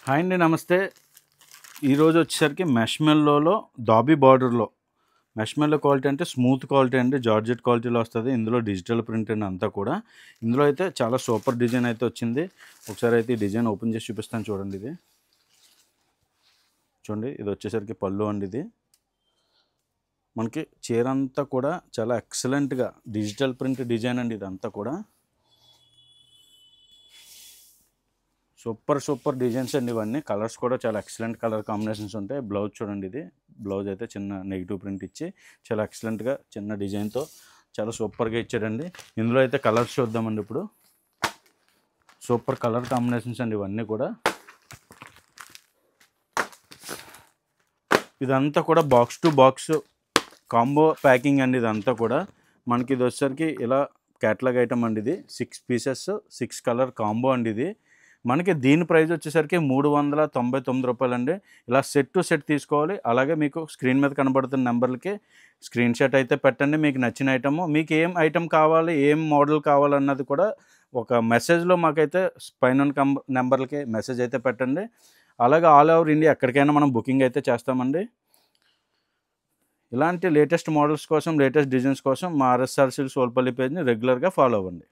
Hi అండి, నమస్తే. ఈరోజు వచ్చేసరికి మెష్మెల్లోలో దాబీ బార్డర్లో మెష్మెల్లో క్వాలిటీ అంటే స్మూత్ క్వాలిటీ అండి, జార్జెట్ క్వాలిటీలో వస్తుంది. ఇందులో డిజిటల్ ప్రింట్ అండి అంతా కూడా. ఇందులో అయితే చాలా సూపర్ డిజైన్ అయితే వచ్చింది. ఒకసారి అయితే ఈ డిజైన్ ఓపెన్ చేసి చూపిస్తాను చూడండి. ఇది చూడండి, ఇది వచ్చేసరికి పళ్ళు అండి. ఇది మనకి చీర అంతా కూడా చాలా ఎక్సలెంట్గా డిజిటల్ ప్రింట్ డిజైన్ అండి. ఇదంతా కూడా సూపర్ డిజైన్స్ అండి. ఇవన్నీ కలర్స్ కూడా చాలా ఎక్సలెంట్ కలర్ కాంబినేషన్స్ ఉంటాయి. బ్లౌజ్ చూడండి, ఇది బ్లౌజ్ అయితే చిన్న నెగిటివ్ ప్రింట్ ఇచ్చి చాలా ఎక్సలెంట్గా చిన్న డిజైన్తో చాలా సూపర్గా ఇచ్చాడండి. ఇందులో అయితే కలర్స్ చూద్దామండి. ఇప్పుడు సూపర్ కలర్ కాంబినేషన్స్ అండి ఇవన్నీ కూడా. ఇదంతా కూడా box to box combo packing అండి. ఇదంతా కూడా మనకి ఇది వచ్చేసరికి ఇలా క్యాటలాగ్ ఐటమ్ అండి. ఇది 6 పీసెస్ 6 కలర్ కాంబో అండి. ఇది మనకి దీని ప్రైస్ వచ్చేసరికి 399 రూపాయలు అండి. ఇలా సెట్ టు సెట్ తీసుకోవాలి. అలాగే మీకు స్క్రీన్ మీద కనబడుతున్న నెంబర్లకి స్క్రీన్ షాట్ అయితే పెట్టండి. మీకు నచ్చిన ఐటమ్, మీకు ఏం ఐటమ్ కావాలి, ఏం మోడల్ కావాలన్నది కూడా ఒక మెసేజ్లో మాకైతే పైన నెంబర్లకి మెసేజ్ అయితే పెట్టండి. అలాగే ఆల్ ఓవర్ ఇండియా ఎక్కడికైనా మనం బుకింగ్ అయితే చేస్తామండి. ఇలాంటి లేటెస్ట్ మోడల్స్ కోసం, లేటెస్ట్ డిజైన్స్ కోసం మా ఆర్ఎస్ఆర్ సిల్క్స్ ఓల్పల్లి పేజ్ని రెగ్యులర్గా ఫాలో అవ్వండి.